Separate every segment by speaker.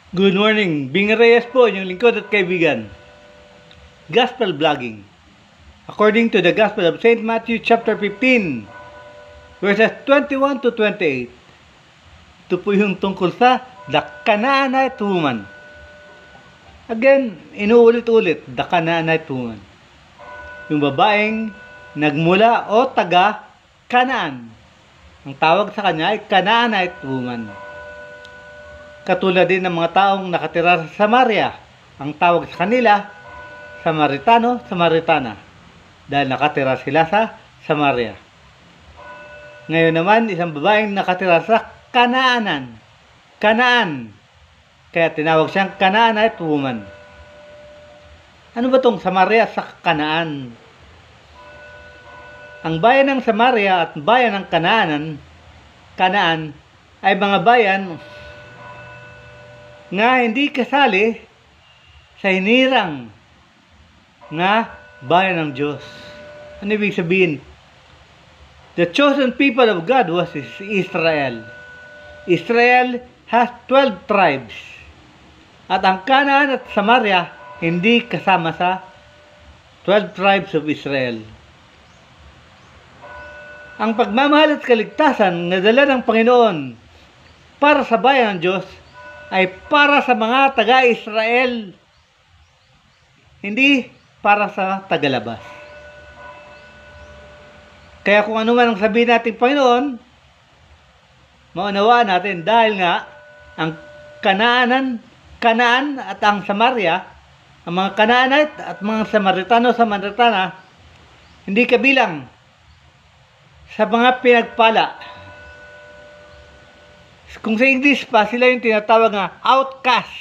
Speaker 1: Good morning. Bing Reyes po, yung lingkod at kaibigan. Gospel Vlogging. According to the Gospel of St. Matthew chapter 15, verses 21 to 28. Ito po yung tungkol sa the Canaanite woman. Again, inuulit-ulit, the Canaanite woman. Yung babaeng nagmula o taga Canaan. Ang tawag sa kanya ay Canaanite woman. Katulad din ng mga taong nakatira sa Samaria. Ang tawag sa kanila, Samaritano, Samaritana. Dahil nakatira sila sa Samaria. Ngayon naman, isang babaeng nakatira sa Kanaanan. Kanaan. Kaya tinawag siyang Canaanite woman. Ano ba tong Samaria sa Kanaan? Ang bayan ng Samaria at bayan ng Kanaan ay mga bayan nga hindi kasali sa hinirang nga bayan ng Diyos. Ano ibig sabihin? The chosen people of God was Israel. Israel has 12 tribes. At ang Canaan at Samaria hindi kasama sa 12 tribes of Israel. Ang pagmamahal at kaligtasan na dala ng Panginoon para sa bayan ng Diyos ay para sa mga taga-Israel, hindi para sa tagalabas. Kaya kung ano man ang sabihin natin Panginoon, maunawaan natin dahil nga ang Kanaan at ang Samaria, ang mga Canaanite at mga Samaritana, hindi kabilang sa mga pinagpala. Kung sa English pa, sila yung tinatawag na outcast.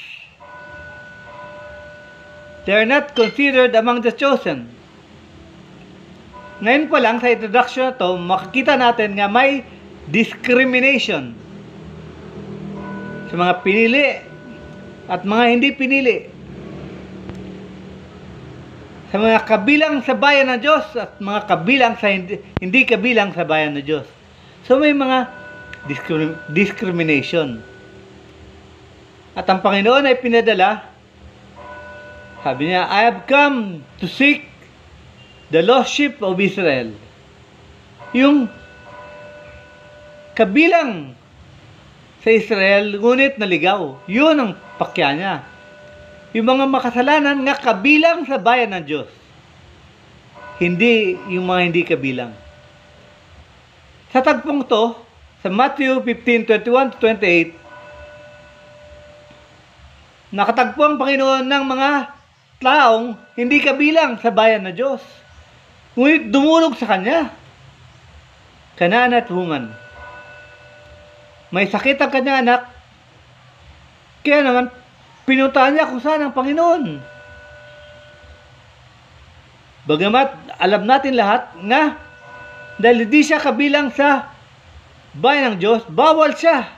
Speaker 1: They are not considered among the chosen. Ngayon pa lang sa introduction na to, makikita natin nga may discrimination sa mga pinili at mga hindi pinili. Sa mga kabilang sa bayan ng Diyos at mga kabilang sa hindi kabilang sa bayan ng Diyos. So may mga discrimination. At ang Panginoon ay pinadala, sabi niya, I have come to seek the lost sheep of Israel. Yung kabilang sa Israel, ngunit naligaw. Yun ang pakya niya. Yung mga makasalanan nga kabilang sa bayan ng Diyos. Hindi yung mga hindi kabilang. Sa tagpong to, sa Matthew 15:21-28, nakatagpo ang Panginoon ng mga taong hindi kabilang sa bayan ng Diyos. Ngunit dumulog sa Kanya. Canaanite woman. May sakit ang kanyang anak, kaya naman pinuntahan niya kung saan ang Panginoon. Bagamat alam natin lahat nga dahil hindi siya kabilang sa bayan ng Diyos, bawal siya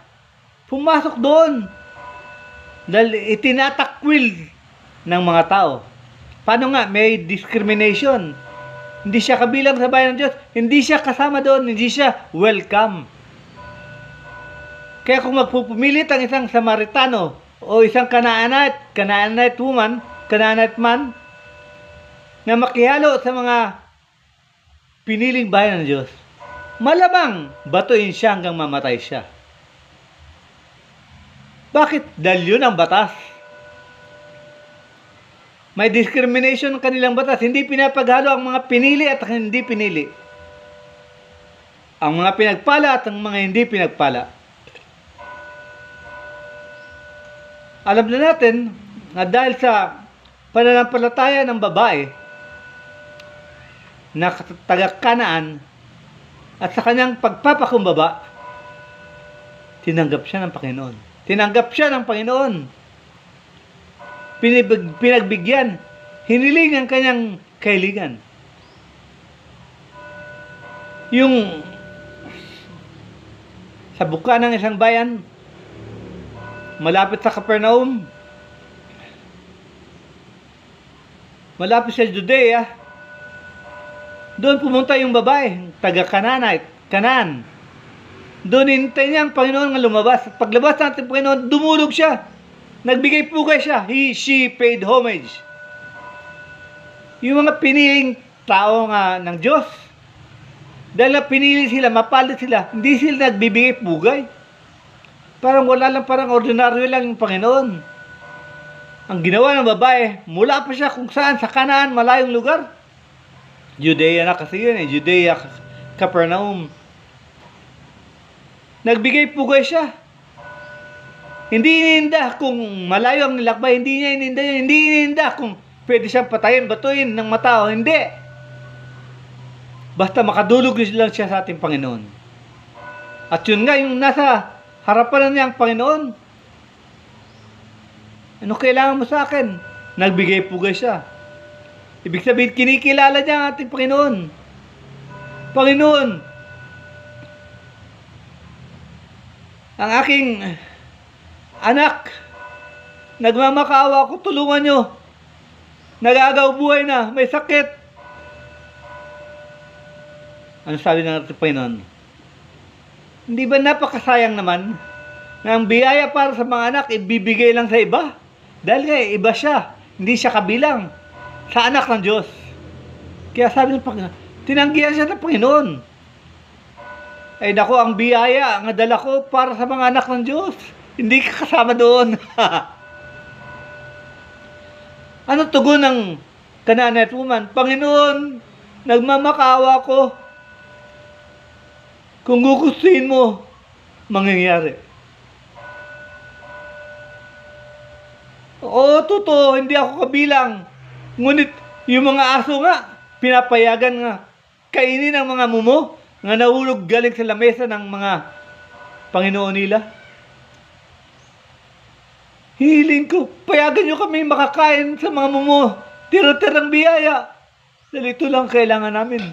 Speaker 1: pumasok doon dahil itinatakwil ng mga tao. Paano nga? May discrimination. Hindi siya kabilang sa bayan ng Diyos, hindi siya kasama doon, hindi siya welcome. Kaya kung magpupumilit ang isang Samaritano o isang Canaanite woman, Canaanite man, na makihalo sa mga piniling bayan ng Diyos, malamang batuin siya hanggang mamatay siya. Bakit? Dahil yun ang batas. May discrimination ng kanilang batas. Hindi pinapaghalo ang mga pinili at ang hindi pinili. Ang mga pinagpala at ang mga hindi pinagpala. Alam na natin na dahil sa pananampalataya ng babae na taga Canaan at sa kanyang pagpapakumbaba, tinanggap siya ng Panginoon. Tinanggap siya ng Panginoon. Pinagbigyan. Hiniling ang kanyang kahilingan. Yung sa buka ng isang bayan, malapit sa Capernaum, malapit sa Judea, doon pumunta yung babae, taga Canaan. Doon hintay niya ang Panginoon nga lumabas. At paglabas natin Panginoon, dumulog siya. Nagbigay pugay siya. She paid homage. Yung mga piniling tao nga ng Diyos, dahil na pinili sila, mapalit sila, hindi sila nagbibigay pugay. Parang wala lang, parang ordinaryo lang yung Panginoon. Ang ginawa ng babae, mula pa siya kung saan, sa Kanaan, malayong lugar. Judea na kasi yun Judea, Capernaum. Nagbigay pugay siya. Hindi ininda kung malayo ang nilakbay, hindi niya ininda yun. Hindi ininda kung pwede siyang patayin, batuin ng matao. Hindi. Basta makadulog lang siya sa ating Panginoon. At yun nga, yung nasa harapan niya ang Panginoon. Ano kailangan mo sa akin? Nagbigay pugay siya. Ibig sabihin, kinikilala niya ang ating Panginoon. Panginoon, ang aking anak, nagmamakaawa ko, tulungan nyo. Nagagaw buhay na, may sakit. Ano sabi ng ating Panginoon? Hindi ba napakasayang naman na ang biyaya para sa mga anak ibibigay lang sa iba? Dahil nga iba siya, hindi siya kabilang sa anak ng Diyos. Kaya sabi ng Panginoon, tinanggihan siya ng Panginoon. Ay naku, ang biyaya, ang dala ko para sa mga anak ng Diyos. Hindi ka kasama doon. Ano tugon ng Canaanite woman? Panginoon, nagmamakaawa ko. Kung gugustuhin mo, mangyayari. Oo, totoo, hindi ako kabilang. Ngunit, yung mga aso nga, pinapayagan nga, kainin ang mga mumo, nga nahulog galing sa lamesa ng mga Panginoon nila. Hihiling ko, payagan nyo kami makakain sa mga mumo, tira-tirang biyaya. Dahil ito lang kailangan namin.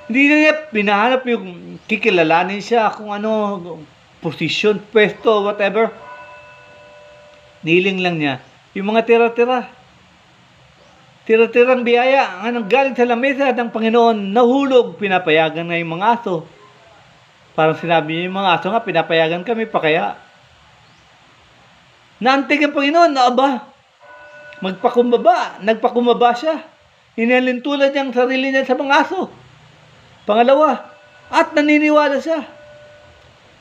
Speaker 1: Hindi na niya pinahanap yung kikilalanin siya kung ano, posisyon, pwesto, whatever. Niling lang niya yung mga tira-tira. Tira-tirang biyaya ang galing sa lamesa ng Panginoon, nahulog, pinapayagan nga yung mga aso. Parang sinabi niya yung mga aso nga, pinapayagan kami pa kaya. Naantig ang Panginoon, aba, nagpakumbaba siya. Inalintulan niya ang sarili niya sa mga aso. Pangalawa, at naniniwala siya.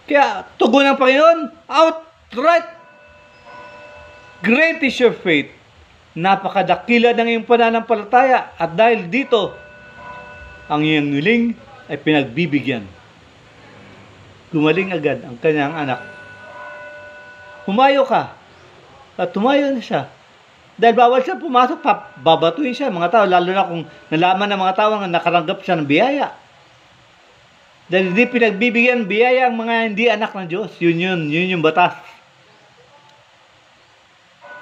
Speaker 1: Kaya tugon ng Panginoon, outright, great is your faith. Napakadakila ng iyong pananampalataya at dahil dito, ang iyong hiling ay pinagbibigyan. Gumaling agad ang kanyang anak. Humayo ka. At tumayo na siya. Dahil bawal siya pumasok, babatuin siya mga tao, lalo na kung nalaman ng mga tao na nakaranggap siya ng biyaya. Dahil hindi pinagbibigyan biyaya ang mga hindi anak ng Diyos. Yun yung batas.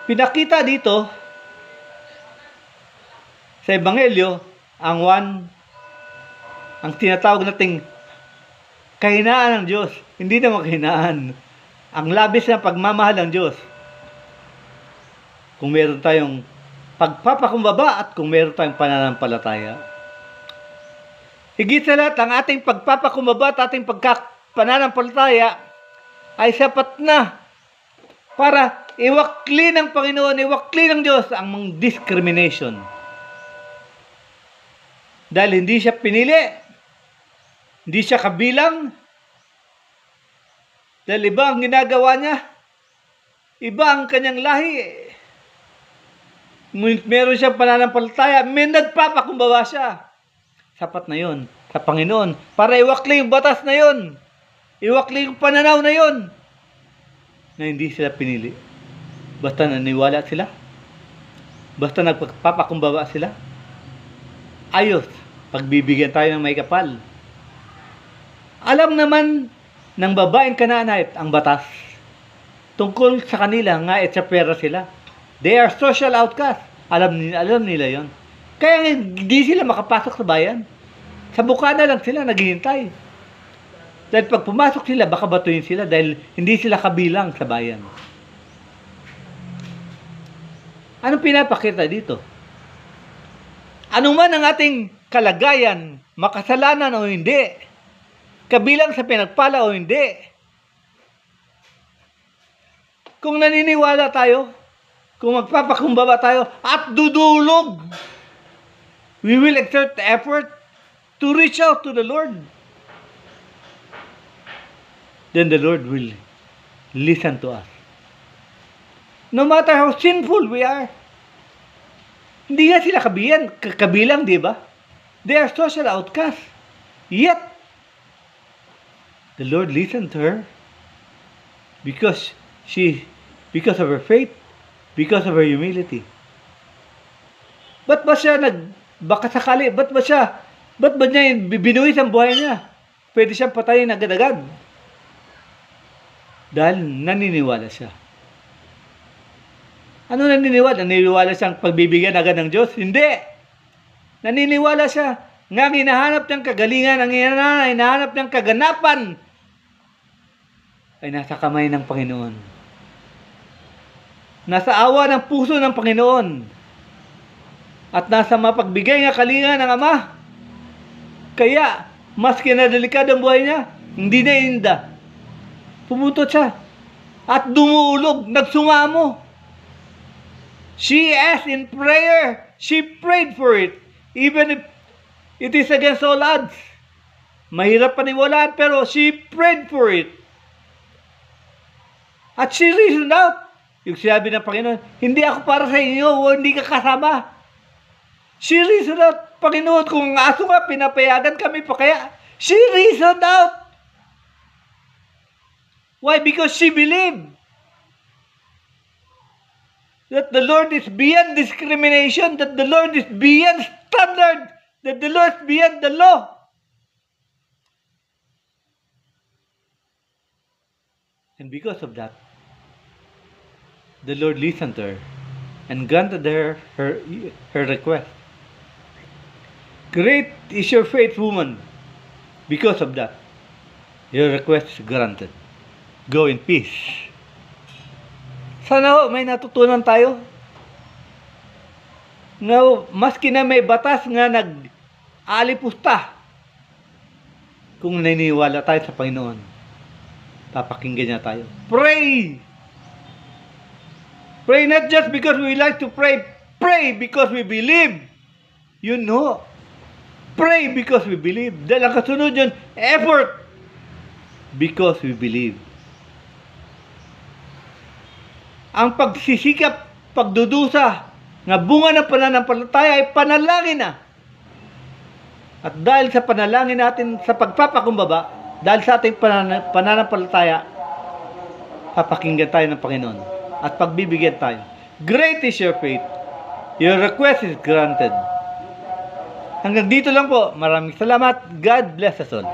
Speaker 1: Pinakita dito sa Ebanghelyo ang tinatawag nating kahinaan ng Diyos. Hindi naman kahinaan. Ang labis na pagmamahal ng Diyos. Kung meron tayong pagpapakumbaba at kung meron tayong pananampalataya. Higit sa lahat, ang ating pagpapakumbaba at ating pananampalataya ay sapat na para iwakli ng Panginoon, iwakli ng Diyos ang mga discrimination. Dahil hindi siya pinili, hindi siya kabilang, dahil iba ang ginagawa niya, iba ang kanyang lahi. Ngunit meron siyang pananampalataya, may nagpapakumbaba siya. Sapat na yun sa Panginoon para iwakli yung batas na yun, iwakli yung pananaw na yun, na hindi sila pinili. Basta naniwala sila, basta nagpapakumbaba sila, ayos, pagbibigyan tayo ng may kapal. Alam naman ng babaeng Canaanite ang batas tungkol sa kanila nga at sa pera sila. They are social outcasts. Alam nila yon. Kaya hindi sila makapasok sa bayan. Sa bukana lang sila naghihintay. Dahil pag pumasok sila, baka batuin sila dahil hindi sila kabilang sa bayan. Anong pinapakita dito? Ano man ang ating kalagayan, makasalanan o hindi, kabilang sa pinagpala o hindi, Kung naniniwala tayo, kung magpapakumbaba tayo at dudulog, we will exert effort to reach out to the Lord. Then the Lord will listen to us. No matter how sinful we are. Hindi nga sila kabilang, di ba? They are social outcasts. Yet, the Lord listened to her because of her faith, because of her humility. Ba't ba siya baka sakali, ba't ba niya binuhis ang buhay niya? Pwede siyang patayin agad-agad. Dahil naniniwala siya. Ano naniniwala? Naniniwala siyang pagbibigyan agad ng Diyos? Hindi! Naniniwala siya nga hinahanap niyang kagalingan, ang hinahanap niyang kaganapan ay nasa kamay ng Panginoon. Nasa awa ng puso ng Panginoon. At nasa mapagbigay ng kalinga ng Ama. Kaya, maski na delikado ang buhay niya, hindi na inda. Pumutot siya. At dumuulog, nagsumamo. She asked in prayer. She prayed for it. Even if it is against all odds. Mahirap paniwalaan, pero she prayed for it. At she reasoned out. Yung sinabi ng Panginoon, hindi ako para sa inyo, o hindi ka kasama. She reasoned out, Panginoon, kung aso nga, pinapayagan kami pa kaya. She reasoned out. Why? Because she believed that the Lord is beyond discrimination, that the Lord is beyond standard, that the Lord is beyond the law. And because of that, the Lord listened to her and granted her request. Great is your faith, woman. Because of that, your request is granted. Go in peace. Sana ho, may natutunan tayo. Nga, maski na may batas nga nag-alipusta, kung naniniwala tayo sa Panginoon, papakinggan niya tayo. Pray! Pray not just because we like to pray. Pray because we believe. You know. Pray because we believe. Dahil ang kasunod yun, effort. Because we believe. Ang pagsisikap, pagdudusa, nga bunga ng pananampalataya ay panalangin na. At dahil sa panalangin natin, sa pagpapakumbaba, dahil sa ating pananampalataya, papakinggan tayo ng Panginoon. At pagbibigyan tayo. Great is your faith. Your request is granted. Hanggang dito lang po. Maraming salamat. God bless us all.